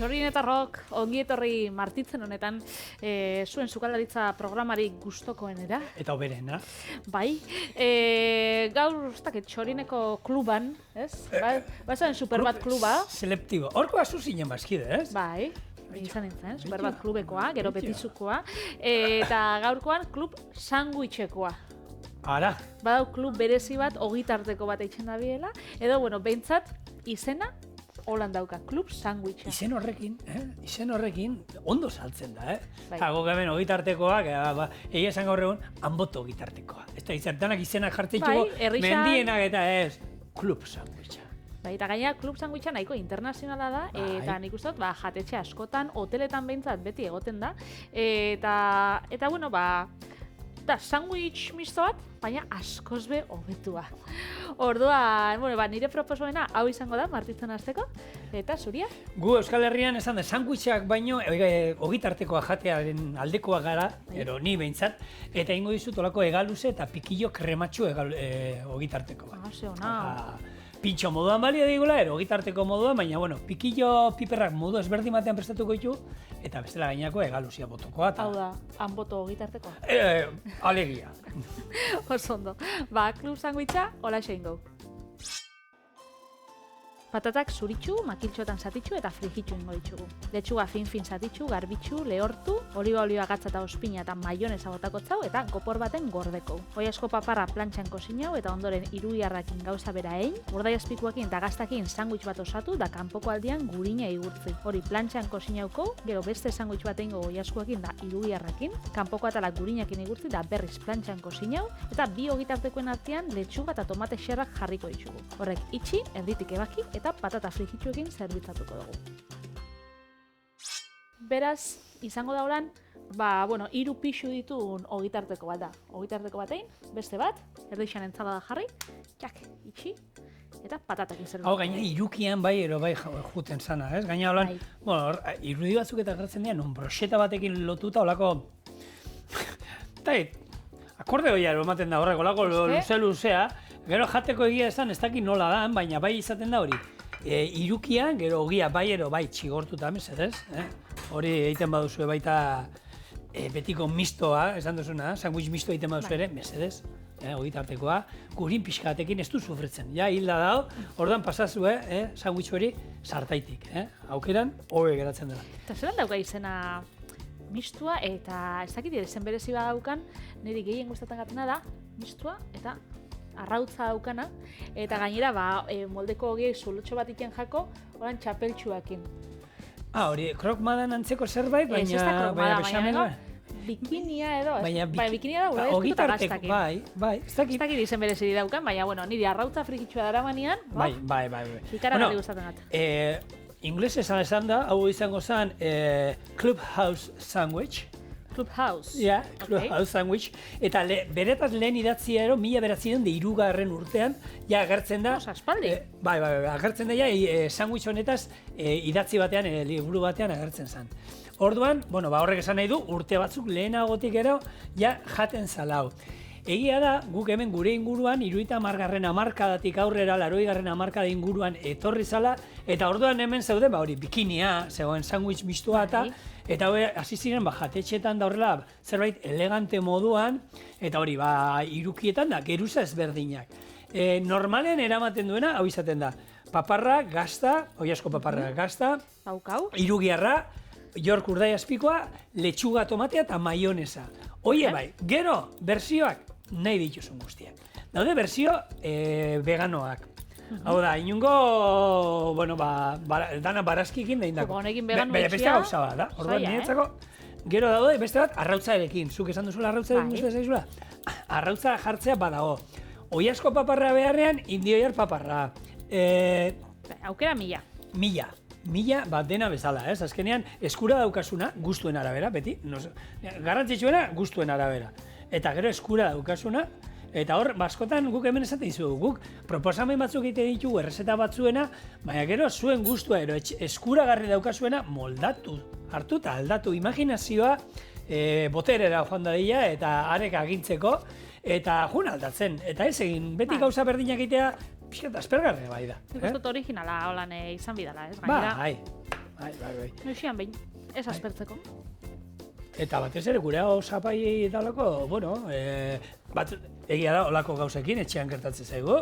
Txorin eta Rock, ongi etorri martitzen honetan, zuen sukaldaritza programari gustokoenera. Eta oberena. Bai, gaur, Txorineko kluban, ez? Bazen Superbat kluba. Selektibo. Horko azu zinen bazkide, ez? Bai. Izan nintzen, Superbat klubekoa, gero petizukoa, eta gaurkoan klub sandwichekoa. Ara. Badau klub berezi bat, ogitarteko bat eitzen da biela, edo, bueno, behintzat, izena, holan dauka, klub sandwicha. Izen horrekin, ondo saltzen da, Bai. Hago gaben ogitartekoak, egia esan gaur egun, hanboto ogitartekoa. Ez da izertanak izenak jartzituko, Bai, mendienak eta ez, klub sandwicha. Bai, eta gaina klub sandwicha nahiko internazionala da, eta nik uste dut, jatetxe askotan, hoteletan behintzat beti egoten da, eta bueno, da sandwich misto bat, baina askoz be hobetua. Orduan, bueno, nire proposamena hau izango da, martitzen hasteko, eta zuria? Gu Euskal Herrian esan da, sandwichak baino, ogitartekoa jatearen aldekoa gara, ero ni behintzat, eta ingo dizut olako egaluze eta pikillo krematxu ogitarteko bat. Ze ona. Pintxo moduan balia digula, ogitarteko moduan, baina, bueno, pikillo piperrak modu ezberdin batean prestatuko ditu, eta bestela gainako egaluzia botokoa. Hau da, hanboto ogitartekoa. Alegia. Oso ondo. Klub sandwicha, hola xeingo. Patatak zuritxu, makiltxotan zatitxu eta frijitxu ingo ditugu. Letxuga fin-fin zatitxu, garbitxu, lehortu, oliba gatza eta ospina eta maionesa botako tzau eta gopor baten gordeko. Oiasko paparra plantxan kosinau eta ondoren iruiarrakin gauza bera egin, urdaiazpikuakin eta gaztakin sandwich bat osatu da kanpoko aldian gurina igurtzi. Hori plantxan kosinauko, gero beste sandwich bat egingo oiaskoakin da iruiarrakin, kanpoko atala gurinakin igurtzi da berriz plantxan kosinau eta bi ogitartekoen artean letxuga eta tomate xerrak jarriko ditugu. Horrek itxi, erditik ebaki eta patata frijitsuekin zerbitzatuko dugu. Beraz, izango da horan, hiru pixu ditun ogitarteko bat da. Ogitarteko batein, beste bat, erdixan entzalada jarri, itxi, eta patatekin zerbitzatu. Hau gaina irukian bai juten zana, ez? Gaina holan, irudi batzuk eta gertzen dira, non broxeta batekin lotuta holako, akorde hoia ematen da horrek, holako luze-luzea, gero jateko egia esan ez dakit nola da, baina bai izaten da hori. Irukian, gero ogia bai txigortuta, mesedez, hori egiten baduzue baita betiko mistoa, esan duzuna, sandwich mistoa egiten baduzu ere, mesedez, ogitartekoa, gurin pixkatekin ez du sufritzen. Ja, hilda dao, ordan pasazue, sandwich hori sartaitik, aukeran, hobe geratzen dela. Eta zelan dauka izena mistua, eta ez dakit izen berezi badaukan, niri gehien gustatzen gatena da, mistua eta arrautza daukana, eta gainera moldeko ogiei zulotxo bat iten jako, oran txapeltxuakin. Hori, krokmadan antzeko zerbait, baina... Ez da krokmada, baina bikinia edo, bikinia da gure eskuta gaztakin. Bai, ez dakit. Ez dakit izen berezi daukan, baina, niri arrautza frikitxua dara manian, bai. Ikara gari gustatzen gat. Inglés esan da, hau izango zen Clubhouse Sandwich. Clubhouse. Ja, Clubhouse Sandwich. Eta beretaz lehen idatzia ero, 1903 urtean, ja agertzen da... Aspaldi. Bai, agertzen da, sandwich honetaz idatzi batean, liburu batean agertzen zen. Orduan, horrek esan nahi du, urte batzuk lehenagotik ero, ja jaten zalau. Egia da, guk hemen gure inguruan, 70. hamarkadatik aurrera, 80. hamarkada inguruan etorri zala, eta orduan hemen zeuden, hori, bikinia, zegoen sandwich mistua eta hori, hasi ziren, jatetxetan da horrela, zerbait elegante moduan, eta hori, irukietan da, geruza ezberdinak. Normalen eramaten duena, hau izaten da, paparra, gazta, oiasko paparra, gazta, irugiarra, York urdaiazpikoa, letxuga tomatea eta maionesa. Oie bai, gero, berzioak nahi dituzun guztiak. Daude berzio veganoak. Hau da, inungo, dana barazkikin da indako. Honekin vegano etxia. Beste gauza bat, da? Orduan, niretzako, gero daude, beste bat, arrautzarekin. Zuk esan duzula arrautzarekin guztia zaizula? Arrautza jartzea badago. Oiasko paparra beharrean, indioiar paparra. Aukera mila. Mila bat dena bezala, ez? Azkenean, eskura daukasuna, gustuen arabera, beti. Garrantzitsuena, gustuen arabera. Eta gero eskura daukasuna, eta hor, baskotan guk hemen esaten dizugu, guk proposamen batzuk egite ditugu errezeta batzuena, baina gero zuen gustua, eskuragarri daukasuena moldatu, hartu eta aldatu. Imaginazioa boterera joan dadila eta arek agintzeko, eta jun aldatzen. Eta ez egin, beti gauza berdinak egitea, pixkat aspergarria bai da. Nik uste originala holan izan bidala, ez? Bai, Bai. Noixian behin, ez aspertzeko. Eta batez ere gure hau zapai dalako, bueno, egia da olako gauzekin, etxean gertatzen zaigu,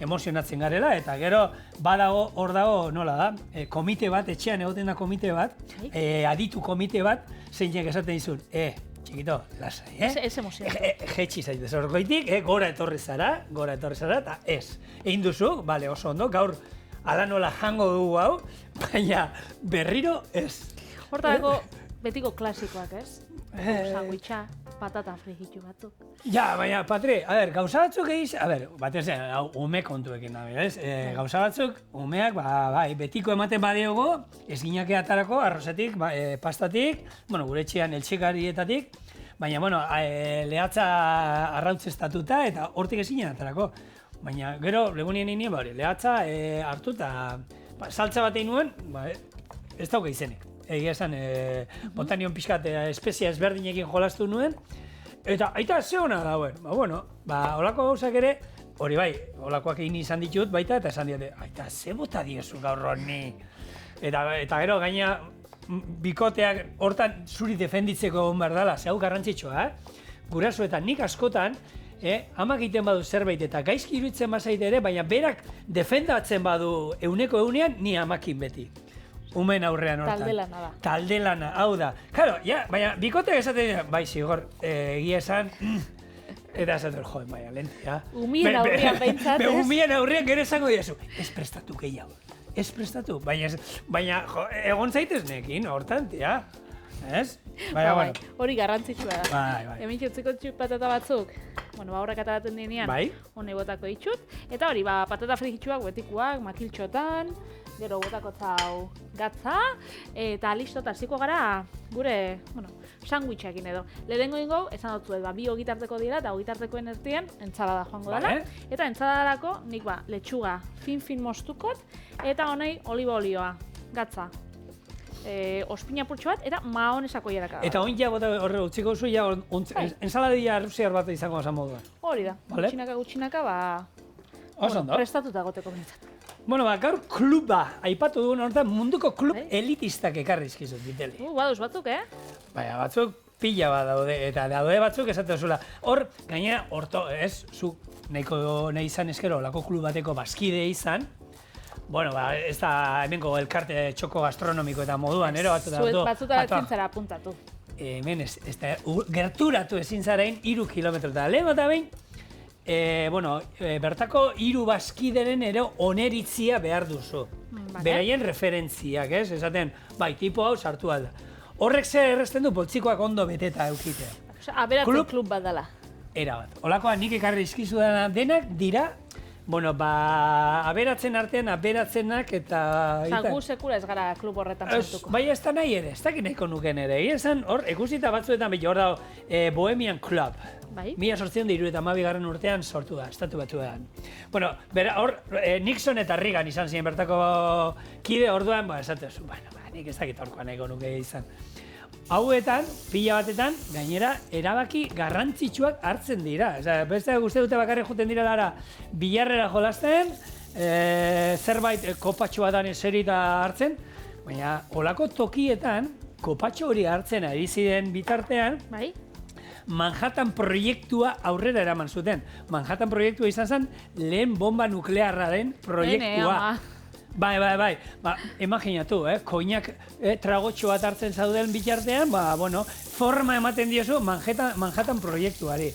emozionatzen garela, eta gero badago, hor dago, nola da, komite bat, etxean egoten da komite bat, aditu komite bat, zeinek esaten dizun, txikito, lasai, Ez emozionatu. Jetxi zaitez orgoitik, gora etorri zara, eta ez. Egin duzu, bale, oso ondo, gaur ala nola jango dugu hau, baina berriro ez. Hortarako betiko klasikoak, ez? Sandwicha, patata frijitu batzuk. Ja, baina, Patri, gauza batzuk egiz, batez, ume kontuekin da, ez? Gauza batzuk, umeak, bai, betiko ematen badiogo, ez ginake atarako, arrozetik, pastatik, bueno, gure etxean eltsikarietatik, baina, bueno, lehatza arrautzestatuta eta hortik ez ginen atarako. Baina, gero, legunien nien, lehatza hartu eta saltza bat egin nuen, ez dauka izenek. Egia esan, botanion pixkat espezia ezberdinekin jolastu nuen, eta aita ze hona dauen. Holako gauzak ere, hori bai, holakoak egin izan ditut baita, eta esan diote, aita ze bota diezu gaur honi. Eta gero, gaina, bikoteak hortan zuri defenditzeko egon behar dela, ze hau garrantzitsua, gurasoetan nik askotan, amak egiten badu zerbait eta gaizki iruditzen bazaite ere, baina berak defendatzen badu euneko eunean, ni amakin beti. Umen aurrean hortan. Taldelana da. Taldelana, hau da. Claro, baina bikoteak esaten dira, bai, zigor, egia esan, eta esaten, joder, baina, lentia. Umien aurrean behintzat, ez? Umien aurrean gero esango diazu, ez prestatu gehiago. Ez prestatu, baina, egon zaitez nekin, hortan, tia. Ez? Baina, bueno. Hori garrantzitsua da. Bai. Hemen txutziko patata batzuk, horrek ataraten denean, hone botako ditut. Eta hori, patata frijitsuak, betikuak, makiltxotan, gero botako zau gatza, eta listo, eta hasiko gara gure, sandwichekin edo. Lehenengo ingo, esan dut zuet, bi ogitarteko dira, eta ogitartekoen ertien, entzalada joango dela. Eta entzaladarako, nik letxuga fin mostukot, eta honei oliba olioa, gatza. Ospina purtsu bat, eta maonesako jaraka. Eta oin horre utziko zu, ensaladia rusiar bat izango esan modua. Hori da, gutxinaka, prestatuta goteko bintzat. Bueno, gaur kluba, aipatu dugun horretan munduko klub elitistak ekarri izkizut, Biteli. Baduz batzuk, Baina, batzuk pila bat daude, eta daude batzuk esaten zula. Hor, gainera, ez, zu nahiko nahi izan eskero, olako klub bateko bazkide izan, bueno, ez da hemengo elkarte txoko gastronomiko eta moduan, batzuta zintzara apuntatu. Hemen ez da, gerturatu ezin zarain 3 kilometro eta lehen eta behin, bertako 3 bazkideren ere oneritzia behar duzu. Beraien referentziak, ez? Esaten, bai, tipo hau sartu alda. Horrek zer erresten du poltsikoak ondo beteta eukitea. Aberatzen klub bat dela. Era bat. Olakoa nik ekarri izkizu denak dira, aberatzen artean, aberatzenak eta... Gu sekura ez gara klub horretan sartuko. Bai, ez da nahi ere, ez dakit nahiko nuken ere. Esan, hor, ikusita batzuetan, hor dago, Bohemian Club. Bai. 1872 urtean sortu da, estatu batuetan. Bueno, hor, Nixon eta Reagan izan ziren bertako kide orduan, esatezu, nik ez dakit horkoa nahiko nuke izan. Hauetan, pila batetan, gainera, erabaki garrantzitsuak hartzen dira. Beste guzti dute bakarrik juten dira dara bilarrera jolasten, zerbait kopatxoa dan eserita hartzen, baina olako tokietan, kopatxo hori hartzen ari ziren bitartean, Manhattan proiektua aurrera eraman zuten. Manhattan proiektua izan zen lehen bomba nuklearraren proiektua. Bai. Imaginatu, koinak tragotxo bat hartzen zauden bitartean, forma ematen diozu Manhattan proiektuari.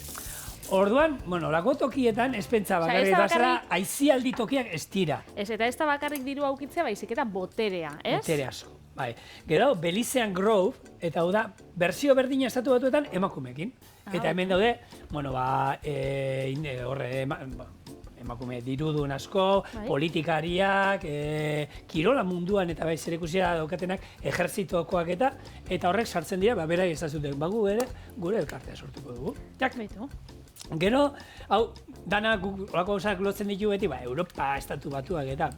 Orduan, lako tokietan, ez pentsa bakarrik bazara, aizialdi tokiak ez tira. Ez, eta ez da bakarrik diru aukitzea, baizik eta boterea, ez? Boterea asko, bai. Gero, Belizean Grove, eta hau da, berzio berdina estatu batuetan emakumekin. Eta hemen daude, emakume dirudun asko, politikariak, kirola munduan eta bai zerikusia daukatenak ejertzitokoak eta horrek sartzen dira, berai ezazuten, gure elkartea sortuko dugu. Gero, hau, dana olako gauzak lotzen ditu beti, Europa, estatu batuak eta,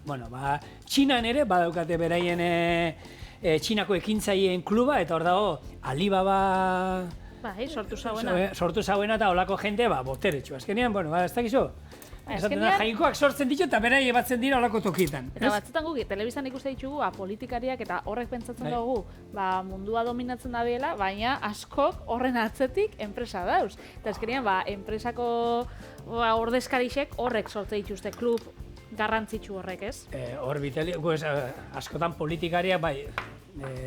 Txinan ere, badaukate beraien Txinako ekintzaileen kluba, eta hor dago, Alibaba... sortu zauena. Sortu zauena eta olako jente, boteretxu. Azkenean, ez dakizu, Esaten da, jainkoak sortzen ditu eta berai batzen dira olako tokietan. Eta batzutan guk, telebistan ikuste ditugu, politikariak eta horrek pentsatzen dugu, mundua dominatzen dabiela, baina askok horren atzetik enpresa dauz. Eta eskerien, enpresako ordezkarixek horrek sortze dituzte klub garrantzitsu horrek, ez? Hor askotan politikariak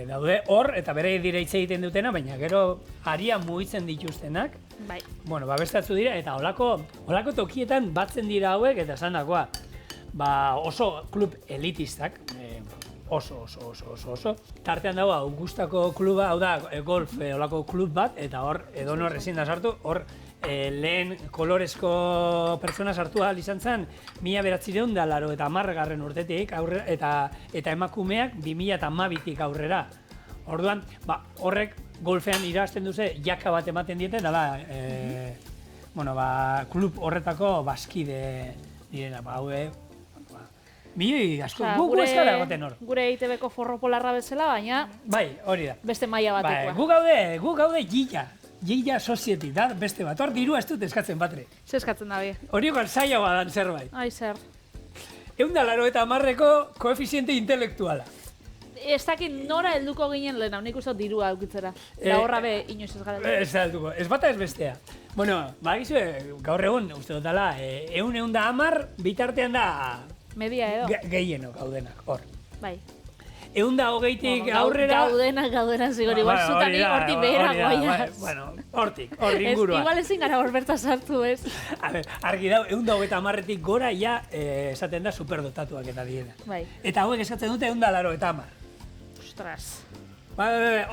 daude hor, eta bere dire hitz egiten dutena, baina gero aria mugitzen dituztenak, Bai. Bestatzu dira, eta olako tokietan batzen dira hauek, eta esan dakoa, oso klub elitistak, oso. Tartean dago, Augustako kluba, hau da, golf olako klub bat, eta hor, edonor ezin da sartu, hor, lehen kolorezko pertsona sartu ahal izan zen 1980 urtetik aurrera, eta emakumeak 2012tik aurrera. Orduan, horrek golfean irabazten duze jaka bat ematen dieten, dala, klub horretako bazkide direna, milioi asko, gu ez gara egoten hor. Gure ITB-ko forro polarra bezala, baina Bai, hori da. beste maila batekoa. Gu gaude Gilla Society da beste bat, hor dirua ez dut eskatzen batre. Ze eskatzen dabe? Horiokan zailagoa dan zerbait. Ai, zer. 180ko koefiziente intelektuala. Ez dakit nora helduko ginen lehen, nik uste dirua aukitzera. Da horra be, inoiz ez gara. Ez da helduko, ez bata ez bestea. Bueno, bagizue, gaur egun, uste dutala, 110 bitartean da Media edo. Gehienok gaudenak, hor. Bai. 120tik aurrera... Gaudena zigor, igual zutan hortik behera goiaz. Bueno, hortik, hor inguruan. Igual ezin gara hor berta sartu, ez? A ver, argi dau, 130tik gora ja esaten da superdotatuak eta diena. Bai. Eta hauek esaten dute 180. Ostras.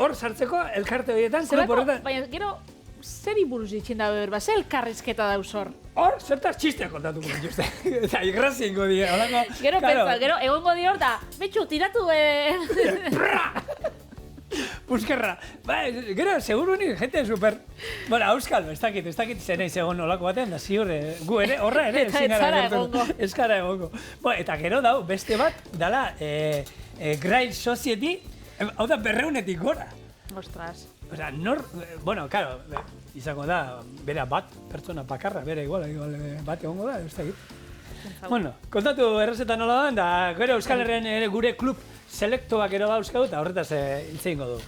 Hor sartzeko, elkarte horietan, klub horretan... Baina, gero, zeri buruz ditxin da beber, ze elkarrizketa dauz hor? Hor, zertaz txisteak kontatuko dituzte. Eta igrazien godi, holako... Gero pentsa, gero egongo di hor da, betxu, tiratu Puskerra. Gero, seguru nik, gente super... Bueno, auskalo, ez dakit zeneiz egon olako batean, da ziur, gu ere, horra ere, Eta ez zara egongo. Ez gara egongo. Eta gero dau, beste bat, dala, Grail Society, hau da, 200etik gora. Ostras. Osea, claro, izango da, bera bat, pertsona bakarra, bera igual bat egongo da, ez dakit. Bueno, kontatu errezetan nola da, da gero Euskal Herrian ere gure klub selektoak ero dauzkau eta horretaz hitz egingo du.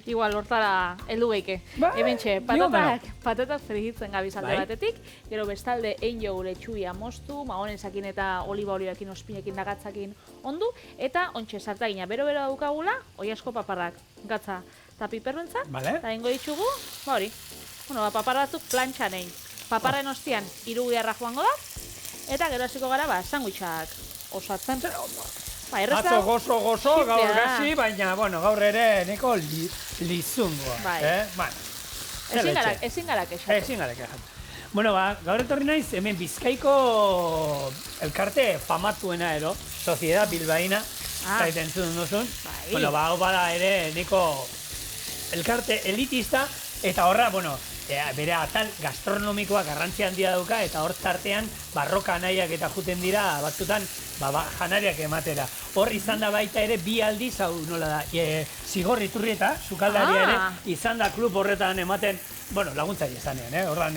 Igual hortara heldu geike. Hementxe, patatak frigitzen gabiz alde batetik, gero bestalde einjo letxuia moztu, mahonezakin eta oliba olioekin ospinekin da gatzakin ondu, eta ontxe sartagina bero-bero daukagula, oiasko paparrak gatza eta piperruntza, eta ingo ditugu, hori, paparra batzuk plantxan egin. Paparren ostian irugiarra joango da, eta gero hasiko gara, sandwichak osatzen. Atzo gozo, gaur gazi, baina, gaur ere neko lizungoa. Ezin gara kexatu. Gaur etorri naiz, hemen Bizkaiko elkarte famatuena ero, Sociedad Bilbaína, zaiten zuen duzun. Hau bada ere neko elkarte elitista, eta horra, bere atal gastronomikoa garrantzia handia dauka, eta hor tartean barroka anaiak eta juten dira batzutan janariak ematera. Hor izan da baita ere bi aldiz, hau nola da, Zigor Iturrieta, sukaldaria ere, izan da klub horretan ematen, laguntzaile izanean, horran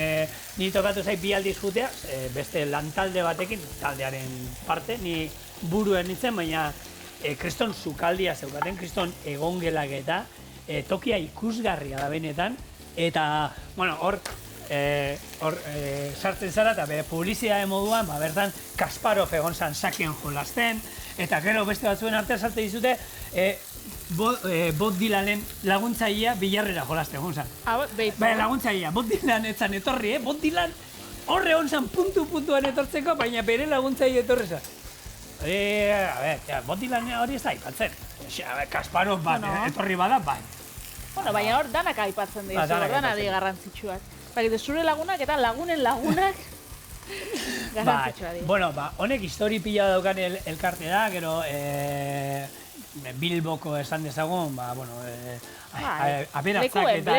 ni tokatu zait bi aldiz jutea, beste lantalde batekin, taldearen parte, ni buruen nintzen, baina kriston sukaldia zeukaten, kriston egongelak eta tokia ikusgarria da benetan, eta, hor sartzen zara eta bere publizitate moduan, bertan Kasparov egon zan sakien jolasten, eta gero beste batzuen artean sartzen dizute, Bob Dylanen laguntzailea bilarrera jolasten egon zan. Laguntzailea, Bob Dylan etzan etorri, Bob Dylan horre egon zan puntuan etortzeko, baina bere laguntzaile etorri zan. Bob Dylan hori ez da aipatzen. Kasparov bat etorri bada, bai. Baina hor danak aipatzen dira, dana di garrantzitsuak. Zure lagunak eta lagunen lagunak garrantzitsua dira. Honek histori pila daukan elkarte da, gero Bilboko esan dezagun, aberatzak eta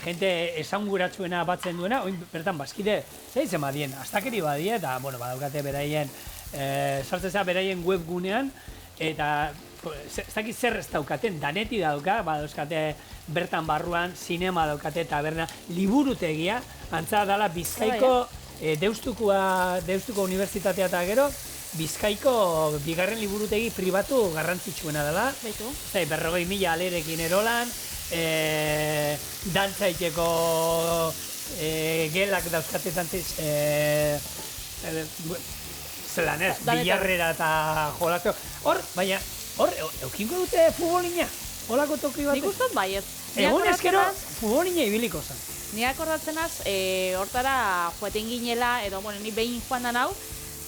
jente esanguratsuena batzen duena, bertan bazkide, zeitzen badien, astakeri badie, eta badaukate beraien, sartzeza beraien webgunean, eta ez dakit zer ez daukaten, daneti dauka, badauzkate bertan barruan, sinema daukate, taberna, liburutegia, antza dala Bizkaiko Deustuko Unibertsitatea eta gero, Bizkaiko bigarren liburutegi pribatu garrantzitsuena dela. Baitu. 40.000 alerekin erolan, dantza iteko gelak dauzkate zelan ez, bilarrera eta jolazio. Baina, eukinko dute futbolina? Olako toki bat? Nik uste bai ez. Egun ezkero futbolina ibiliko zen. Ni akordatzenaz, hortara joaten ginela, edo, ni behin joan da nau,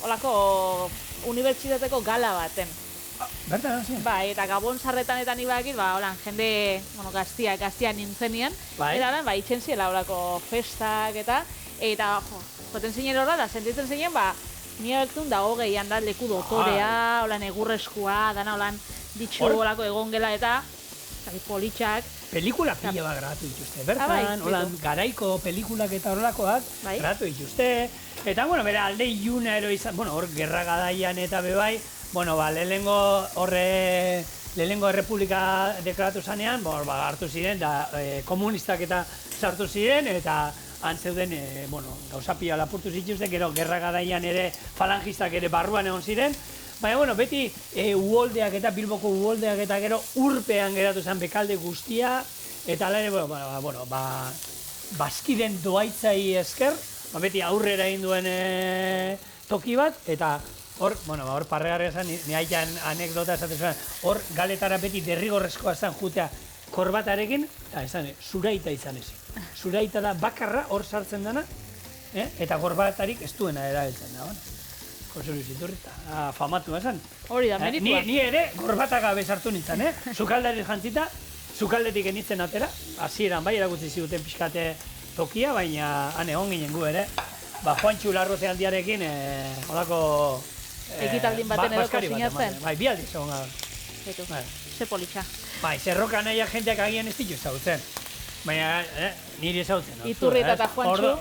olako unibertsitateko gala baten. Bertan, hasi? Bai, eta Gabon sarretan eta ni bakit, holan, jende, gaztia nintzenien, bai. Eta lan, itxen ziela olako festak eta joten zinen horra da, sentitzen zinen, ni abektun da hogeian da leku dotorea, holan, egurreskua, dana holan, ditxu olako egongela eta politxak. Pelikula pila bat grabatu dituzte, bertan, holan, garaiko pelikulak eta horrelakoak grabatu dituzte. Eta, bere alde iluna ero izan, hor gerra gadaian eta bebai, lehenengo errepublika deklaratu zanean, hartu ziren, da komunistak eta sartu ziren, eta han zeuden, gauza pila lapurtu zituzte, gero gerra gadaian ere falangistak ere barruan egon ziren, baina, beti uholdeak eta Bilboko uholdeak eta gero urpean geratu zen bekalde guztia, eta ala ere, bazkiden doaitzai esker, beti aurrera egin duen toki bat, eta hor parregarria zen, ni haitan anekdota esaten zuen, hor galetara beti derrigorrezkoa zen jutea korbatarekin, eta esan, zuraita izan ezin. Zuraita da bakarra hor sartzen dena, eta korbatarik ez duena erabiltzen da, Jose Luis Iturrita, famatu esan. Hori da, meritua. Ni ere gorbataka bezartu nintzen, Sukaldari jantzita, sukaldetik enitzen atera, hasieran bai erakutsi ziguten pixkate tokia, baina han egon ginen gu ere. Juantxu Larroze handiarekin, holako... Ekitaldin baten edo kosinatzen. Bai, bi aldiz egon gara. Betu, ze politxa. Bai, zerroka nahiak jenteak agian ez ditu ezagutzen. Baina, niri ezagutzen. Iturrita eta Juantxu.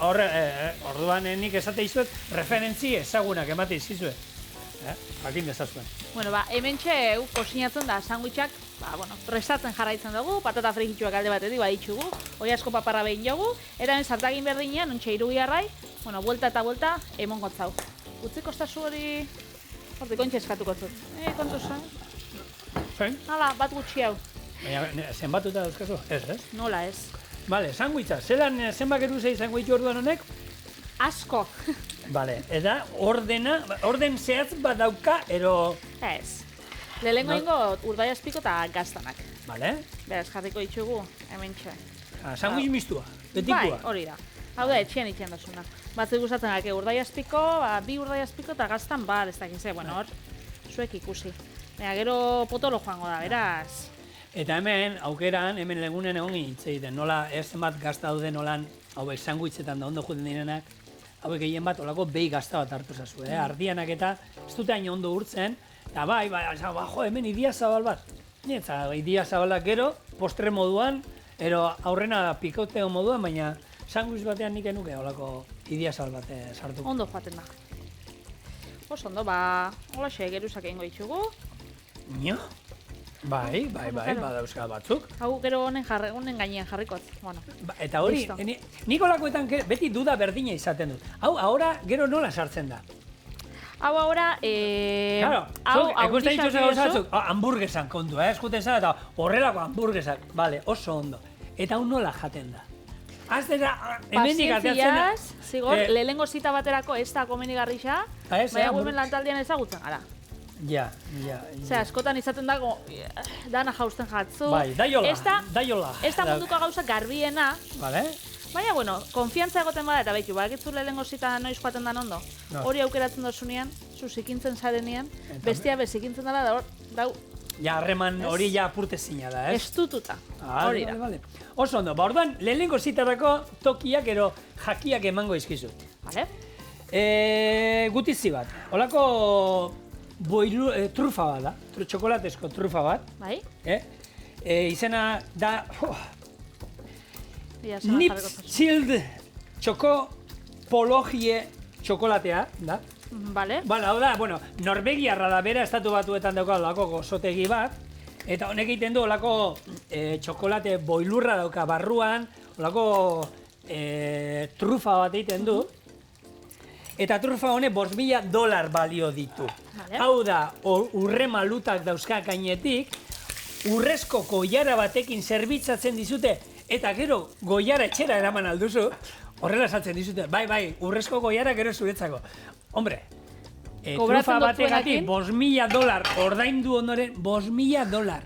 Orduan nik esate izuet, referentzi ezagunak emate izizuet. Jakin dezazuen. Hementxe kosinatzen da sandwichak, prestatzen jarraitzen dugu, patata frigitxuak alde batetik baditxugu, oiazko paparra behin jogu, eta sartagin berdinean, ontsa irugiarrai, buelta eta buelta, emon gotzau. Utzi kostazu hori, hortik ontsa eskatuko zut. Kontuz, Zein? Hala, bat gutxi hau. Baina, zenbatuta dauzkazu? Ez, ez? Nola ez. Bale, sandwicha, zenbak eruzei sandwich orduan honek? Asko. Bale, eta orden zehatz bat dauka, ero... Ez. Lehenengo ingo urdaiazpiko eta gaztanak. Bale. Beraz, jarriko ditugu, hementxe. Sandwich mistua, betikua. Bai, hori da. Hau da, etxean itxean dozuna. Batzuk gustatzen gake urdaiazpiko, bi urdaiazpiko eta gaztan ez dakize, hor, zuek ikusi. Gero potolo joango da, beraz. Eta hemen, aukeran, hemen legunen egon hitz egiten, nola ez zenbat gazta daude nolan, hauek sandwichetan da ondo juten direnak, hauek gehien bat olako behi gazta bat hartu zazu, ardianak eta ez dute hain ondo urtzen, eta hemen idia zabal bat. Eta idia zabalak gero, postre moduan, ero aurrena pikoteo moduan, baina sandwich batean nik enuke olako idia zabal bat sartuko. Ondo joaten da. Oso ondo, holaxe geruzak egingo ditugu. Nio? Bai, badauzka batzuk. Hau gero honen gainean jarrikot. Eta hori, nik olakoetan beti duda berdina izaten dut. Hau, ahora gero nola sartzen da? Hau, ahora, ikusten dituzu gauzatzuk, hamburguesan kontu, eskuten zara eta horrelako hamburguesak, bale, oso ondo. Eta hau nola jaten da? Hemendik ateatzen da. Zigor, lehenengo zita baterako ez da komenigarrixa, baina hemen lantaldean ezagutzen gara. Ja. Askotan izaten dago, dana jausten jatzu. Bai, daiola. Ez da munduko gauza garbiena. Bale. Baina, konfiantza egoten bada, eta behitu, bakitzu lehenengo zita noiz joaten da ondo. Hori aukeratzen dozunean, zu zikintzen zarenean, bestia bezikintzen dara, dau... Ja, harreman hori ja apurtezina da, ez? Estututa, hori da. Oso ondo, orduan, lehenengo zitarako tokiak ero jakiak emango izkizu. Bale. Gutizi bat, holako... trufa bat da, txokolatezko trufa bat. Bai. Izena da... Nips Child Pologie txokolatea, da. Bale. Hau da, Norvegiarra da bera, estatu batuetan dauka olako gozotegi bat, eta honek egiten du olako txokolate boilurra dauka barruan, olako trufa bat egiten du, eta trufa honek $5,000 balio ditu. Vale. Hau da, urre malutak dauzka gainetik, urrezko goiara batekin zerbitzatzen dizute, eta gero goiara etxera eraman alduzu, horrela saltzen dizute, bai, urrezko goiara gero zuretzako. Hombre, trufa bategatik $5,000 ordaindu ondoren, $5,000.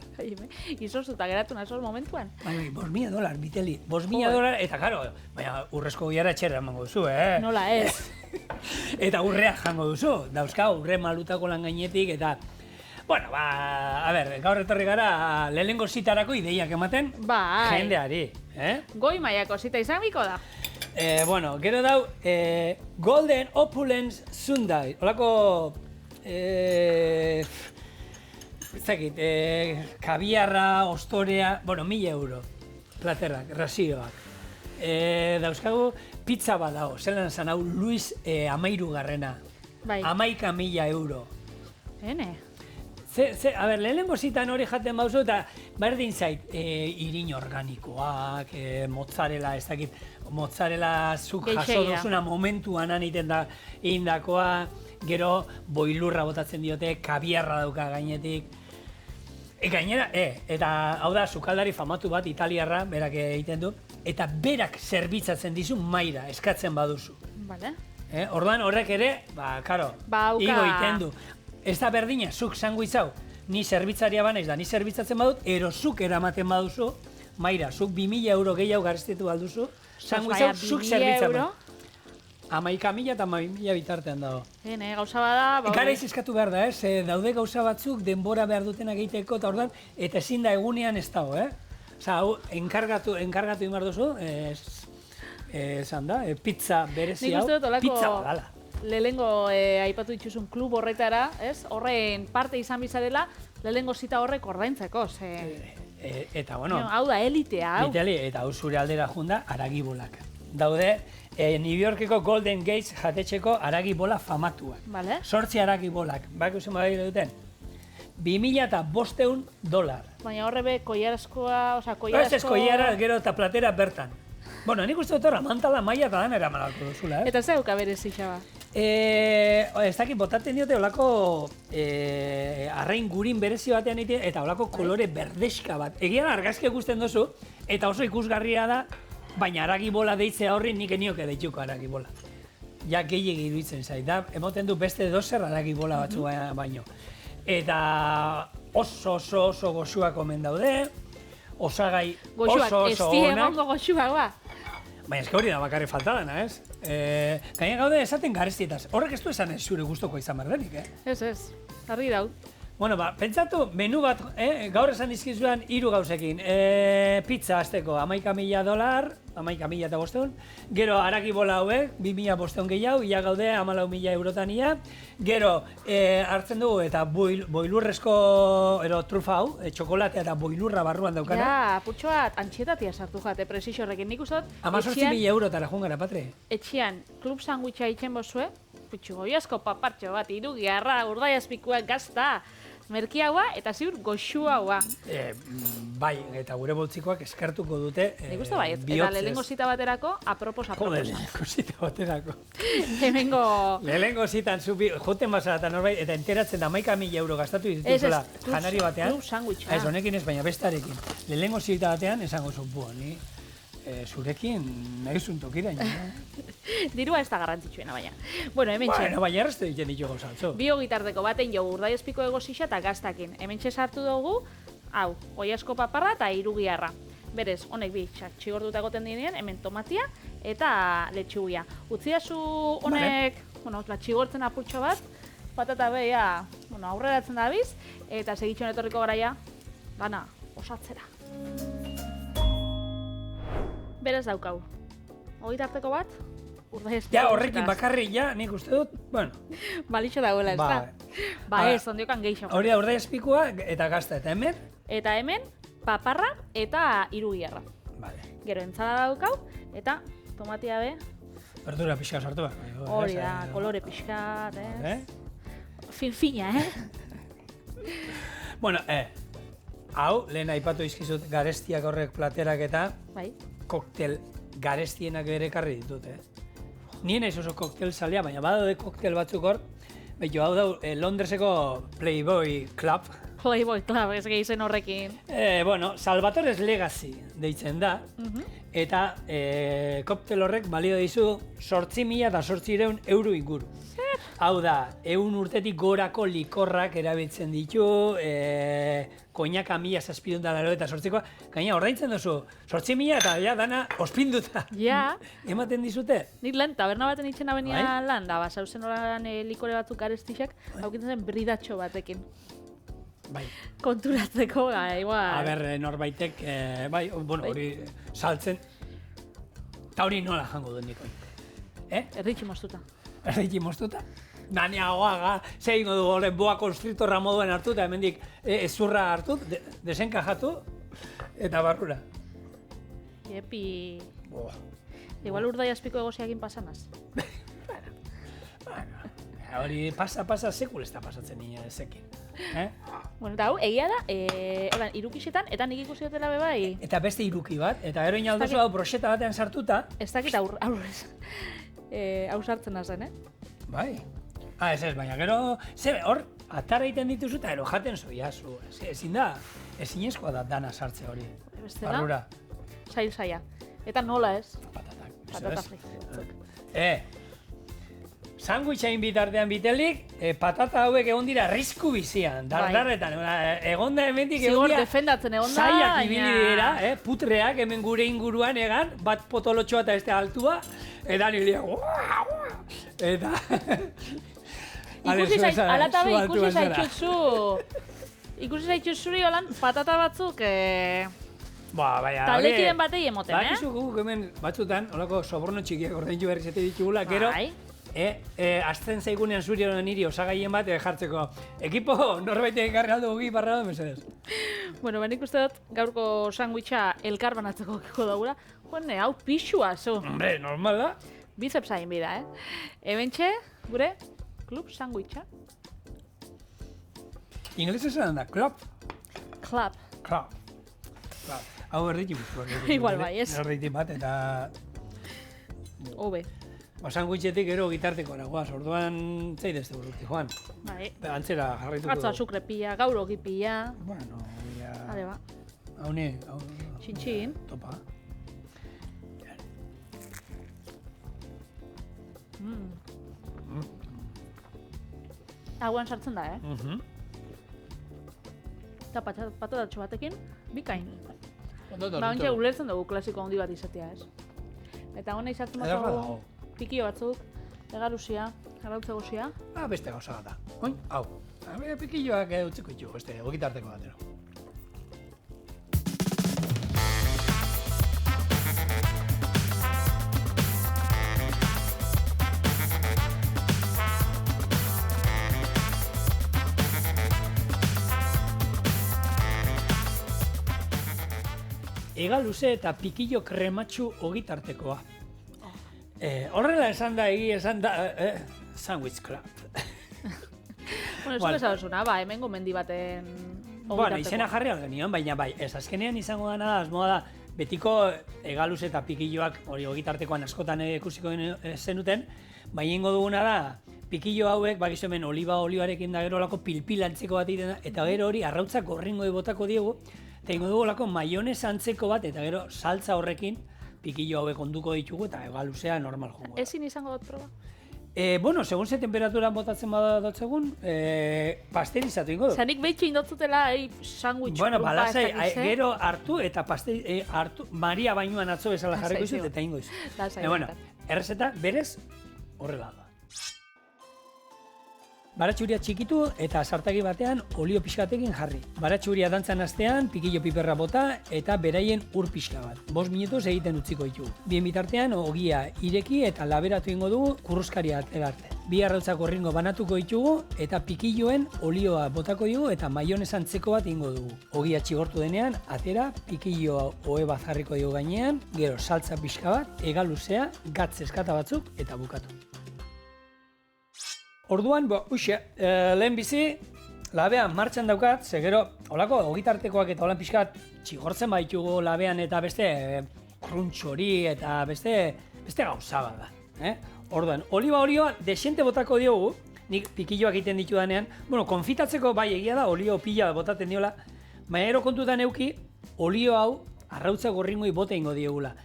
Izozuta geratu nazor momentuan. Bai, $5,000, biteli, $5,000, eta karo, baina urrezko goiara etxera emango duzu, Nola ez. Eta urrea jango duzu, dauzka urre malutako lan gainetik, eta... Bueno, a ber, gaur etorri gara lehenengo zitarako ideiak ematen jendeari, Goi mailako zita izan biko da. Bueno, gero dau, Golden Opulence Sundae, holako, ezakit, kabiarra, ostorea, bueno, €1,000, platerrak, razioak. Dauzkagu, pizza bat dago, zelan esan hau, Luis 13. Bai. €11,000. Hene. A ber, lehenengo zitan hori jaten bauzu, eta berdin zait, irin organikoak, mozzarella, ez dakit, mozzarella zuk jaso duzuna momentuan egiten da indakoa, gero boilurra botatzen diote, kabiarra dauka gainetik. Gainera, eta hau da, sukaldari famatu bat, italiarra, berak egiten du, eta berak zerbitzatzen dizu maira, eskatzen baduzu. Vale. Orduan horrek ere, karo, igo egiten du. Ez da berdina, zuk sanguitzau, ni zerbitzaria banaiz da, ni zerbitzatzen badut, ero zuk eramaten baduzu, maira, zuk €2,000 gehiago garestitu balduzu, sanguitzau zuk zerbitzatzen badu. 11,000 eta 12,000 bitartean dago. Gauza bada... Garaiz eskatu behar da, daude gauza batzuk denbora behar dutenak egiteko, eta orduan, eta ezin da egunean ez dago, Osa, hau, enkargatu imar duzu, esan da, pizza berezi hau, pizza badala. Lehengo aipatu dituzun klub horretara, horren parte izan bizarela, lehengo zita horrek ordaintzeko, Eta, bueno... Hau da, elitea, hau. Biteli, eta hau zure aldera junda, aragibolak. Daude, New Yorkeko Golden Gates jatetxeko aragibola famatuak. Vale. 8 aragibolak, bak usen badira duten, $2,500. Baina horre be, koiarazkoa, Ez koiara, gero eta platera bertan. Bueno, nik uste dut horra, mantala, maia eta dan eramanalko duzula, Eta zeuka berezi xaba? Ez dakit, botatzen diote olako arrain gurin berezi batean egiten, eta olako kolore berdeska bat. Egia da, argazki ikusten duzu, eta oso ikusgarria da, baina aragibola deitzea horri nik enioke deituko aragibola. Ja gehiegi iruditzen zait, da, emoten du beste dozer aragibola batzu baino. Eta oso goxuak omen daude, osagai oso ez die emongo goxuak, ba? Baina eske hori da bakarrik falta dena, ez? Gaina gaude esaten garestietaz. Horrek ez du esan ez zure gustoko izan behar denik, Ez, argi dau. Bueno, pentsatu, menu bat, gaur esan dizkizuan 3 gauzekin. Pizza azteko, $11,000, $11,500, gero aragibola hauek, $2,500 gehiago, ia gaude €14,000 ia. Gero, hartzen dugu eta boilurrezko, trufa hau, txokolatea eta boilurra barruan daukana. Ja, putxoat, antxietatia sartu jate, presixo horrekin. Nik uste dut, €18,000 joan gara, Patre. Etxean, klub sandwicha itzen bozue, putxu goiazko papartxo bat, irugiarra, urdaiazpikuak gazta, merkiaua eta ziur goxuaua. Bai, eta gure boltzikoak eskartuko dute nik uste bai, eta lehenengo zita baterako, apropos. Lehenengo zita baterako. Lehenengo zitan, joten bazara eta norbait, eta enteratzen da €11,000 gastatu dituzela janari batean. Klub sandwicha. Ez, honekin ez, baina bestarekin. Lehenengo zita batean, esango zu, ni zurekin nahi zuen tokira. Dirua ez da garrantzitsuena, baina. Bueno, hemen txen. Baina errazte ditzen ditu gauzatzu. Bio gitarteko baten jo urdaiazpiko egozixa eta gaztakin. Hemen sartu dugu, hau, goiazko paparra eta irugiarra. Berez, honek bi, txigortuta egoten dinean, hemen tomatia eta letxugia. Utziazu honek, txigortzen apurtxo bat, patata behia, aurreratzen da biz, eta segitxon etorriko garaia, gana, osatzera. Berez daukau. Hoi tarteko bat, urdaiazpiko. Ja, horrekin bakarri, nik uste dut, bueno. Balitxo dagoela, ez da? Ba ez, ondiokan geixo. Hori da urdaiazpikoa eta gazta, eta hemen? Eta hemen, paparra eta irugiarra. Gero entzala daukau, eta tomatia be. Verdura pixka sartu behar. Hori da, kolore pixka, Fin-fina, Bueno, hau, lehen aipatu izkizut garestiak horrek platerak eta koktel garestienak ere ekarri ditut, Nien naiz oso koktel zalea, baina badaude koktel batzuk hor, behitu, hau da, Londreseko Playboy Club. Playboy Club, ez gehi zen horrekin. Bueno, Salvatore's Legacy deitzen da, eta koktel horrek balio dizu 8.800 euro inguru. Hau da, 100 urtetik gorako likorrak erabiltzen ditu, koinaka 1.788, gaina ordaintzen duzu, 8.000 eta ja dana ospinduta. Ja. Ematen dizute? Nik lehen taberna baten itxena benia Bai? lan, da, zauzen horan likore batzuk garestixak, haukitzen zen bridatxo batekin. Bai. Konturatzeko, igual. A ber, norbaitek, bai, bueno, hori saltzen, eta hori nola jango duen nikoin. Erritxi moztuta. Erritxi moztuta? Naneagoaga, ze egingo du horren boa konstriktorra moduen hartu, eta hemendik ezurra hartu, desenkajatu, eta barrura. Epi... Boa. Igual urdai azpiko egoziakin pasanaz. Hori pasa, sekul ez da pasatzen nina ezekin. Bueno, eta hau, egia da, irukisetan, eta nik ikusi dutela be bai. Eta beste iruki bat, eta gero inaldozu hau broxeta batean sartuta. Ez dakit hau sartzen zen, Bai. Ez, baina gero, hor, atara egiten dituzu eta gero jaten zoiazu. Ezin da, ezinezkoa da dana sartze hori. Bestela, barrura. Saia. Eta nola ez? Patatak. Patata frito batzuk. Sandwichain bitartean bitelik, patata hauek egon dira arrisku bizian, dardarretan. Egon da hemendik egon Zigor dira defendatzen egon da. zaiak ibili dira, putreak hemen gure inguruan egan, bat potolotxoa eta beste altua, eta nirea, eta... Ikusi zaitxut zuri holan patata batzuk, taldekiden batei emoten, Bakizu guk hemen batzutan, holako soborno txikiak ordaindu berri zete ditugula, gero, azten zaigunean zuri niri osagaien bat jartzeko. Ekipo norbaitek ekarri aldo gugi parra da, mesedez. Bueno, benik uste dut gaurko sandwicha elkar banatzeko kiko daugula. Jone, hau pixua, zo. Hombre, normal da. Biceps hain bida, Ebentxe, gure, klub sandwicha. Inglesa esan da, club. Club. Hau erdikin biztu. Igual bai, ez. Erdikin bat, eta... Obe. Sandwichetik gero gitarteko nagoaz, orduan zein ez urti, Juan. Bai. Antzera jarraituko. Atzo azukre pila, gaur ogi pila. Bueno, ya... Hale ba. Haune, Txin-txin. Topa. Aguan sartzen da, Eta patatatxo batekin, bikain. Ba, ontsa ulertzen dugu klasiko handi bat izatea, ez? Eta hona izatzen bat dugu, pikio batzuk, egarusia, arrautza gozia. Beste gauza bat da. Oin, hau. Pikilloak utziko ditugu, beste, ogitarteko batero. Ega luze eta pikillo krematxu ogitartekoa. Horrela esan da, Sandwich Club. Bueno, ez esan zuna, hemen gomendi baten ogitartekoa. Bueno, izena jarri algenion, baina bai, ez azkenean izango dana da, asmoa da, betiko ega luze eta pikilloak hori ogitartekoan askotan ikusiko zenuten, baina ingo duguna da, pikillo hauek, bakizu hemen olibarekin da gero olako pilpil antzeko bat egiten da, eta gero hori arrautzak gorringo botako diegu, eta ingo dugu olako maionez antzeko bat, eta gero saltza horrekin pikillo hauek onduko ditugu, eta ega luzea normal jongo. Ezin izango dut proba? Bueno, segun ze temperaturan botatzen badotzegun, pasterizatu ingo du. Zanik behitxe indotzutela, sandwich bueno, klupa balasai, ez dakiz, gero hartu eta hartu, Maria bainuan atzo bezala jarriko izut eta ingo izut. Bueno, errezeta berez horrela da. Baratxuria txikitu eta sartagi batean olio pixkatekin jarri. Baratxuria dantzan astean, pikillo piperra bota eta beraien ur pixka bat. 5 minutuz egiten utziko ditugu. Bien bitartean ogia ireki eta laberatu ingo dugu kurruskaria arte. Bi arrautzak gorringo banatuko ditugu eta pikilloen olioa botako dugu eta maionez antzeko bat ingo dugu. Ogia txigortu denean, atera, pikillo ohe bat jarriko dugu gainean, gero saltza pixka bat, ega luzea, gatz eskata batzuk eta bukatu. Orduan, lehen bizi, labean martxan daukat, ze gero, holako ogitartekoak eta holan pixkat txigortzen baitugu labean eta beste kruntxori eta beste gauza bat da. Orduan, oliba olioa desente botako diogu, nik pikilloak egiten ditudanean, bueno, konfitatzeko bai egia da, olio pila botaten diola, baina ero kontutan euki, olio hau arrautza gorringoi bota ingo diegula.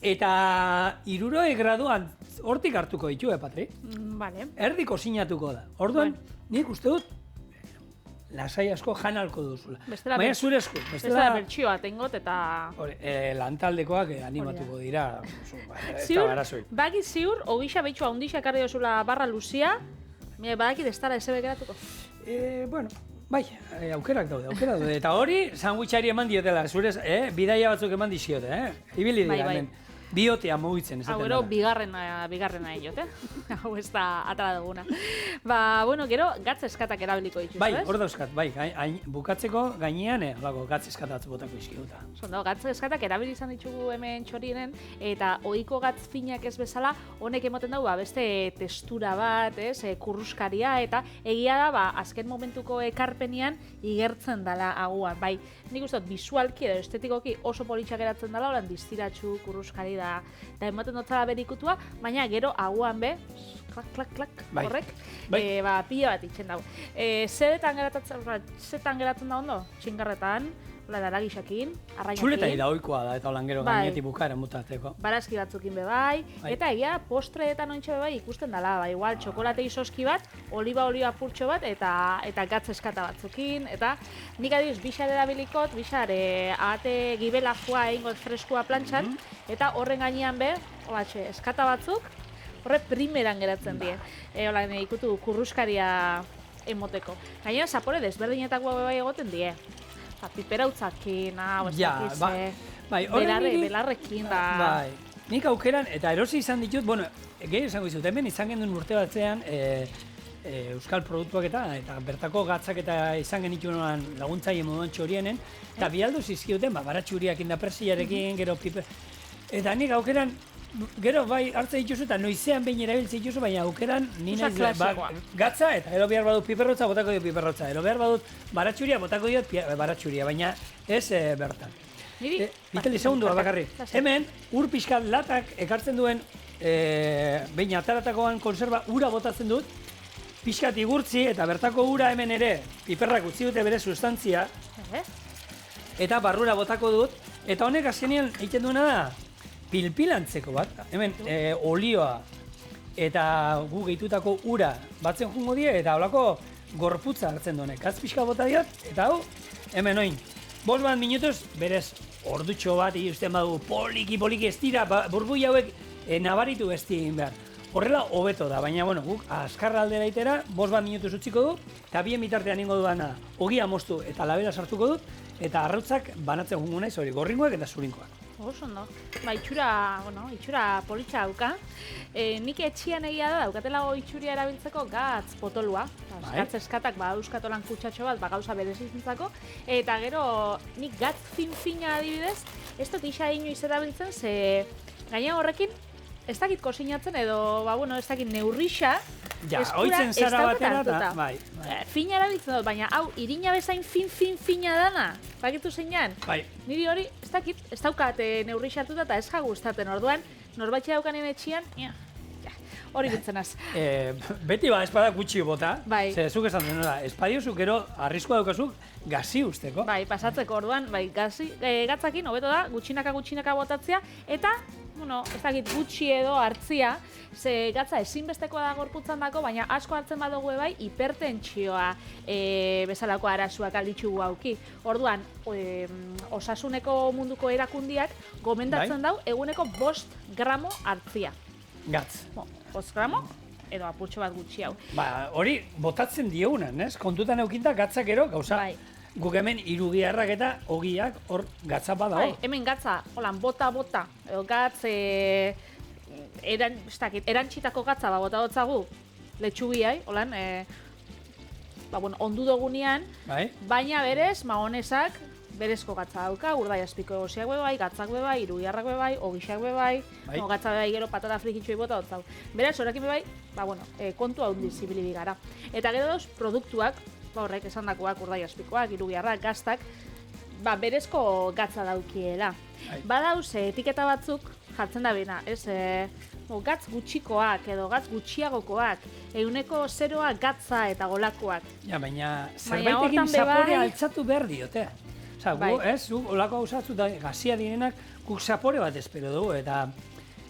Eta 60 graduan hortik hartuko ditu, Patri? Vale. Erdiko sinatuko da. Orduan, nik uste dut, lasai asko janalko duzula. Baina zure esku. Bestela bertsioa tengot eta... Lantaldekoak animatuko dira. Ziur, baki ziur, ogisa behitxua hundixa karri dozula barra luzia, badaki destara ezebe geratuko. Bueno, bai, aukerak daude. Eta hori, sandwichari eman diotela, zure, bidaia batzuk eman diziote, ibili dira hemen. Biotea mugitzen esaten dela. Hau gero bigarrena egiot, Hau ez da atara duguna. Bueno, gero gatz eskatak erabiliko dituz, bai, hor dauzkat, bai, bukatzeko gainean, gatz eskatatz botako izkiuta. Zondo, gatz eskatak erabili izan ditugu hemen txorienen, eta ohiko gatz finak ez bezala, honek emoten dugu, beste textura bat, kurruskaria, eta egia da, azken momentuko ekarpenian igertzen dela aguan, bai, nik uste dut, bisualki edo estetikoki oso politxak geratzen dela, holan diztiratxu, kurruskari da ematen dotzala berikutua, baina gero aguan be, klak, horrek, pila bat itxen dago. Zeretan geratzen da ondo? Txingarretan, daragixakin, arrainakin. Txuletai da oikoa da, eta holan gero gainetik bukaeren mutatzeko. Barazki batzukin be bai, eta egia postreetan ontxe be bai ikusten dela, igual txokolate isoski bat, oliba olio apurtxo bat, eta gatz eskata batzukin, eta nik adiz bixar erabilikot, bixar ahate gibela joa egingot freskua plantxan, eta horren gainean be, eskata batzuk, horre primeran geratzen die. Hola, ikutu kurruskaria emoteko. Gainera, zapore desberdinetako bai egoten die. Piperautzakin, belarrekin da... Bai, nik aukeran, eta erosi izan ditut, bueno, gehi esango izut, hemen izan gendun urte batzean euskal produktuak eta bertako gatzak eta izan genituenan laguntzaile moduan txorienen, eta bialdu zizkioten, baratxuriakin da persiarekin, gero piper... Eta nik aukeran, gero bai hartze dituzu eta noizean behin erabiltze dituzu, baina aukeran nina gatza eta ero behar badut piperrotza, botako diot piperrotza. Ero behar badut baratxuria, botako diot baratxuria, baina ez bertan. Biteli segundua bakarrik. Hemen, ur pixkat latak ekartzen duen, behin ataratakoan konserva ura botatzen dut, pixkat igurtzi eta bertako ura hemen ere piperrak utzi dute bere sustantzia, eta barrura botako dut, eta honek azkenean egiten duena da, pilpilantzeko bat, hemen olioa eta gu gehitutako ura batzen jungo die, eta holako gorputza hartzen duenek. Gatz pixka bota diot, eta hau, hemen oin. 5 minutuz, berez, ordutxo bat, ikusten badu poliki ez dira, burbui hauek nabaritu ez egin behar. Horrela, hobeto da, baina, bueno, guk azkarra aldera itera, 5 minutuz utziko du, eta bien bitartean ingo duana, ogia moztu eta labela sartuko dut, eta arrautzak banatzen jungo naiz, hori gorringoak eta zurinkoak. Oso ondo. Itxura politxa dauka. Nik etxian egia da daukatela itxuria erabiltzeko gatz potolua. Gatz eskatak euskatolan kutsatxo bat, gauza berezizintzako. Eta gero nik gatz fin-fina adibidez, ez dut isa inoiz erabiltzen, ze gaina horrekin ez dakit kosinatzen edo, ez dakit neurrixa, eskura ez daukat hartuta. Fina erabiltzen dut, baina hau irina bezain fin-fina dana, bakitu zeinan. Niri hori ez dakit, ez daukat neurrixa hartuta eta ez jagustaten orduan, norbaitxe daukanen etxian, hori bintzen az. Beti espada gutxi bota, ze zuk esan denera, espadiozuk gero arriskua daukazuk gazi usteko. Pasatzeko orduan, gatzakin, hobeto da, gutxinaka botatzea, eta ez dakit gutxi edo hartzia, ze gatza ezinbestekoa da gorputzan dako, baina asko hartzen badugu bai hipertentsioa bezalako arazoak alditzugu auki. Orduan, osasuneko munduko erakundiak gomendatzen dau eguneko 5 gramo hartzia. Gatz. 5 gramo edo apurtxo bat gutxi hau. Hori botatzen diegunan, ez? Kontutan eukinta gatzak ero, gauza. Guk hemen irugiarrak eta ogiak hor gatza badago. Hemen gatza, holan, bota, edo gatz, erantxitako gatza bota dotzagu, letxugiai, holan, ondu dugunean, baina berez, mahonesak, berezko gatza dauka, urdai azpiko egosiak bebai, gatzak bebai, irugiarrak bebai, ogixak bebai, gatza bebai gero patata frikitxoi bota dotzagu. Beraz, horrekin bebai, kontu hau zibili gara. Eta gero dauz, produktuak, horrek esan dakoak, urdai azpikoak, irugiarrak, gaztak, berezko gatza daukiela. Badauz, etiketa batzuk jartzen da bena, ez, gatz gutxikoak edo gatz gutxiagokoak, 0 gatza eta golakoak. Ja, baina hortan zerbaitekin be zaporea bai. altzatu behar diote. Osa, gu, Bai. ez, guk olako gauzatzu da gazia direnak guk zapore bat espero dugu, eta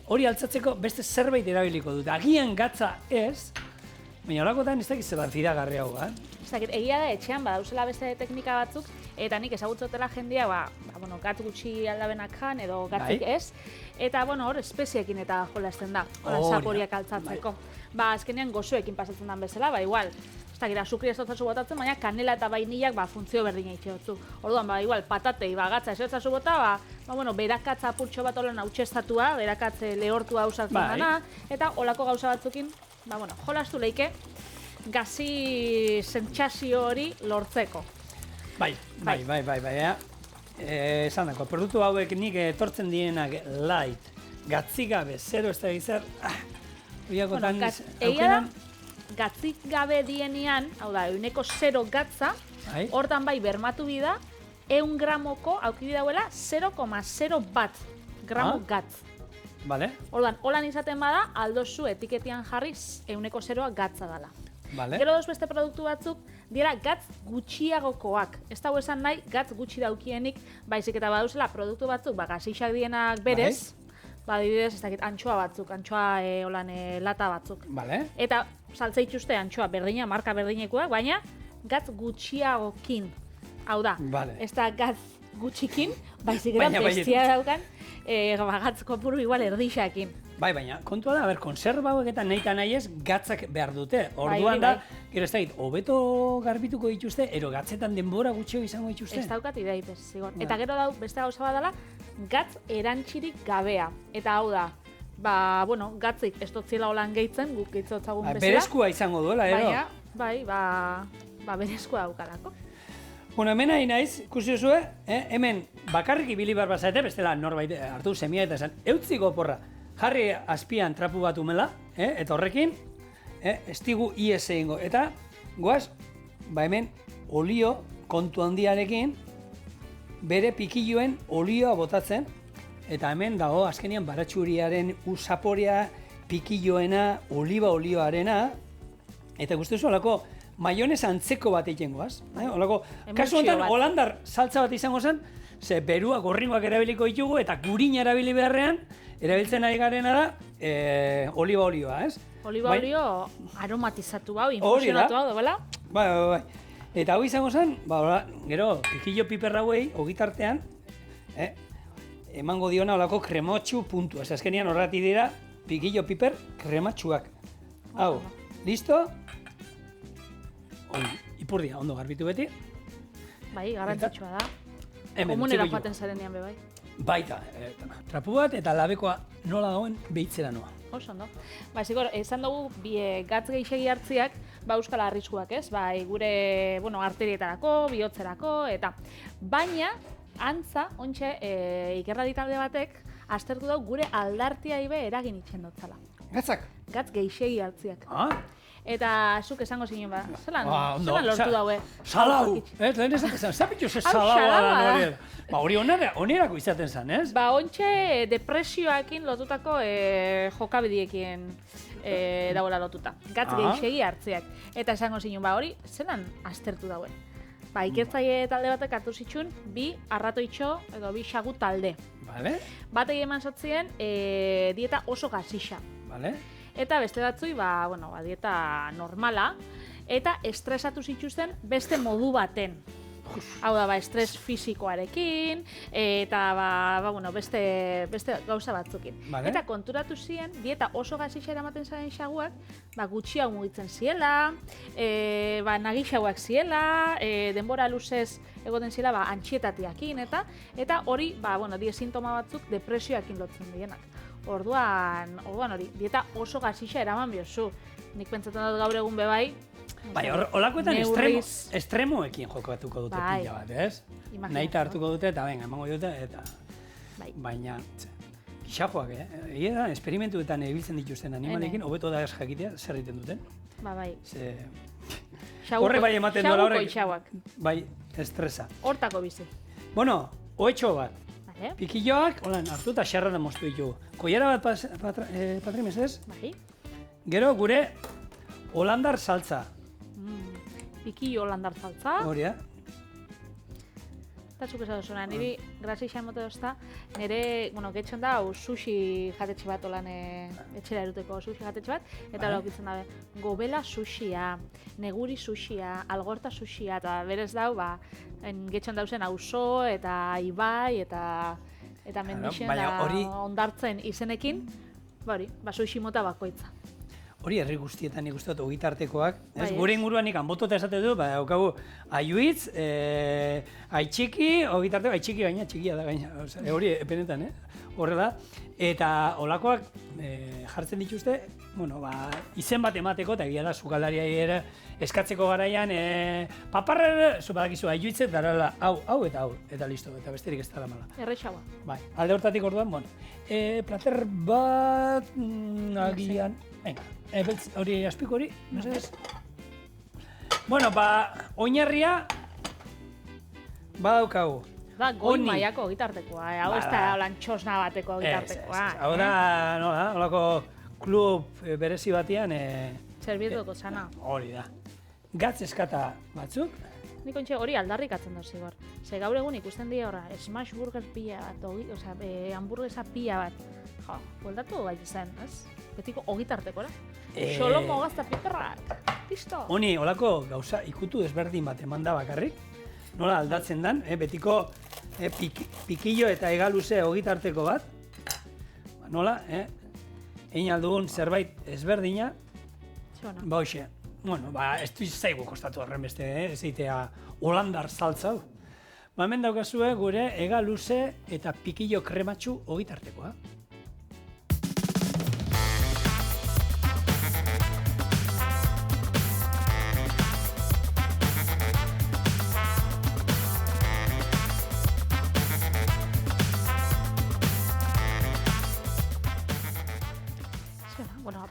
hori altzatzeko beste zerbait erabiliko dut. Agian gatza ez, baina olakotan ez dakiz zebat fidagarri hau, Ez dakit, egia da etxean badauzela beste teknika batzuk, eta nik ezagutzotela jendia, gatz gutxi aldabenak jan edo gatzik Bai. ez, eta hor espeziekin eta jolasten da, hola Hori da, zaporiak altzatzeko. Azkenean gozoekin pasatzen den bezala, igual, ez dakit, azukri ez dutzazu botatzen, baina kanela eta vainillak funtzio berdina itxeotzu. Orduan, igual, patatei, gatza ez dutzazu bota, berakatza apurtxo bat olan hautxestatua, berakatze lehortua hausatzen dana, eta olako gauza batzukin, jolastu leike, gazi sentsazio hori lortzeko. Bai. Esan dako, produktu hauek nik etortzen dienak light, gatzik gabe, zero ez da gizar, horiakotan Egia da, gatzik gabe dienean, hau da, 0 gatza, hortan bai bermatu bida, 100 gramoko aukidi dauela 0,0 bat gramo gatz. Vale. Orduan, holan izaten bada, aldozu etiketian jarriz 0 gatza dala. Vale. Gero beste produktu batzuk, dira gatz gutxiagokoak. Ez dago esan nahi, gatz gutxi daukienik, baizik eta badauzela produktu batzuk, gazixak dienak berez, adibidez, ez dakit, antxoa batzuk, lata batzuk. Vale. Eta saltza itxuste antxoa berdina, marka berdinekoak, baina gatz gutxiagokin. Hau da, ez da gatz gutxikin, baizik eta bestia daukan, gatz kopuru igual erdixakin. Bai, baina, kontua da, konserba hauek eta nahi eta nahi ez gatzak behar dute. Orduan da, gero ez dakit, hobeto garbituko dituzte, ero gatzetan denbora gutxio izango dituzte. Ez daukat ideit, ez, zigon. Eta gero dau, beste gauza badala, gatz erantxirik gabea. Eta hau da, gatzik ez dotzila holan gehitzen, guk gehitzotagun bezala. Berezkoa izango duela, ero? Baina, berezkoa daukalako. Hemen nahi naiz, ikusi duzue, hemen bakarrik ibili behar bazate, bestela norbait hartu semia eta esan, eutziko porra. Jarri azpian trapu bat umela, eta horrekin, ez digu ies egingo. Eta, goaz, hemen olio kontu handiarekin, bere pikilloen olioa botatzen, eta hemen dago azkenian baratxuriaren zaporea, pikilloena, oliba olioarena, eta guztezu olako maionez antzeko bat egiten goaz. Kasu honetan, holandar saltza bat izango zen, ze berua gorringoak erabiliko ditugu, eta gurina erabili beharrean, erabiltzen ari garena da, oliba olioa, ez? Oliba olio aromatizatu hau, infusionatu hau, bela? Bai. Eta hau izango zen, gero, pikillo piper hauei, ogitartean, emango diona olako kremotxu puntu. Ez azkenian horrati dira, pikillo piper krematxuak. Hau, listo? Ipurdia, ondo garbitu beti. Bai, garrantzitsua da. Komunera joaten zarenean be bai. Baita, trapu bat eta labekoa nola dagoen behitzera noa. Oso, ondo. Zigor, esan dugu gatz gehiagi hartziak, euskal arriskuak, ez? Gure, arterietarako, bihotzerako, eta baina, antza, ontxe, ikerradi talde batek, aztertu dugu gure aldartia ibe eragin itxen dotzala. Gatzak? Gatz gehiagi hartziak. Eta zuk esango zinen zelan lortu daue? Salau! Lehen esaten zapitzu ze salaua. Hori onerako izaten zen, ez? Ontxe depresioakin lotutako jokabidiekin dagoela lotuta. Gatz gehiagi hartziak. Eta esango zinen, hori zelan aztertu dauen. Ikertzaile talde batek hartu zituen, 2 arratoitxo edo 2 xagu talde. Batei eman zotzien dieta oso gazixa. Eta beste batzui, dieta normala, eta estresatu zituzten beste modu baten. Hau da, estres fisikoarekin, eta beste gauza batzukin. Eta konturatu ziren, dieta oso gazixa eramaten zaren xaguak, gutxiago mugitzen ziela, nagixauak ziela, denbora luzez egoten ziela antxietatiakin, eta hori, die sintoma batzuk depresioakin lotzen dienak. Orduan hori, dieta oso gazixa eraman biozu. Nik pentsatzen dut gaur egun bebai. Olakoetan estremoekin jokatuko dute pila bat, ez? Nahita hartuko dute eta emango dute, eta... Baina, gixajoak, egia da, esperimentuetan ebiltzen dituzten animalekin, hobeto da ez jakitea, zer egiten duten. Bai. Horre bai ematen dola horrek. Xaguko itxauak. Bai, estresa. Hortako bizi. Oetxo bat. Vale. Pikilloak, holan, hartu eta xarra da moztu ditugu. Koiara bat, Patri, mesedez? Bai. Gero gure holandar saltza. Pikillo holandar saltza. Hori, Eta zuk esan duzuna, niri grazi xan mote dozta, nire, getxon da, sushi jatetxe bat, olan etxera eruteko sushi jatetxe bat, eta hori okitzen dabe, gobela sushia, neguri sushia, algorta sushia, eta berez dau, getxon dauzen auzo, eta ibai, eta mendixen da ondartzen izenekin, sushi mota bakoitza. Hori herri guztietan nik uste dut ogitartekoak. Gure inguruan ikan botota esate du, daukagu aiuitz, aitxiki, ogitarteko, aitxiki gaina, txikia da gaina. Hori epenetan, horrela. Eta olakoak jartzen dituzte, izen bat emateko, eta egia da, sukaldariai ere eskatzeko garaian, paparra, badakizu, aiuitzet darala, hau eta hau, eta listo, eta besterik ez dara mala. Errexaua. Bai, alde hortatik orduan, plater bat, agian, hori azpiko hori, mesedez? Oinarria badaukagu. Da, goi maiako gitartekoa, hau ez da holan txosna bateko gitartekoa. Hau da, holako klub berezi batean... Zerbietuko zana. Hori da. Gatz eskata batzuk. Nik ontxe hori aldarrikatzen dut zigor. Ze gaur egun ikusten dira horra, smash burger pila bat, hamburguesa pila bat. Jo, bueltatu bai zen, ez? Betiko ogitartekora. Xolomo gazta piperrak. Listo. Honi, holako gauza ikutu desberdin bat eman da bakarrik. Nola aldatzen dan, betiko pikillo eta egaluze ogitarteko bat. Nola, egin aldugun zerbait ezberdina. Zona. Hoxe. Ez du zaigu kostatu horren beste, ez eitea holandar saltza hau. Hemen daukazue gure egaluze eta pikillo krematxu ogitartekoa.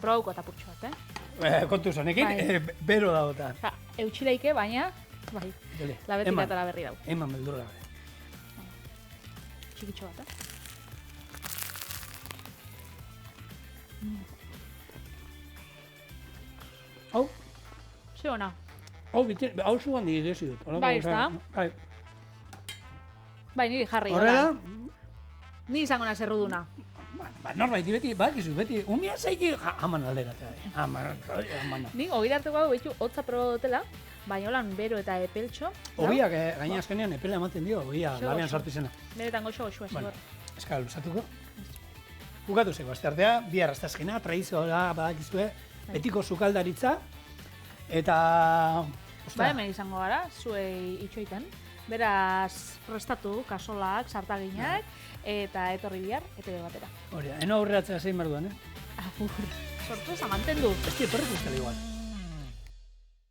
Probauko eta purtsu bat, Kontu zonekin, bero dagoetan. Eutxileike, baina, labetik atara berri dau. Eman beldurra gabe. Txikitxo bat, Hau? Ze hona? Hau zuan digesi dut. Bai, ez da? Bai, niri jarri. Horrela? Ni izango naz erruduna. Norbait, beti, umia zaiki haman alderatea. Haman. Nik ogitarteko hau behitu hotza proba dutela, baina holan bero eta epeltxo. Ogiak gaina azkenean epela ematen dio, ogia labean sartu izena. Beretan goxo goxua zigor. Eskal, lusatuko. Bukatu zeko, asteartea, bihar aztazkena, tradizioa badakizue, betiko sukaldaritza, eta... Ba, hemen izango gara, zuei itxoiten. Beraz, prestatu, kasolak, sartaginak, eta etorri bihar, ETV batera. Hori da, eno aurreratzea zein berduan, Sorpresa, mantendu. Ez etorri guztela igual.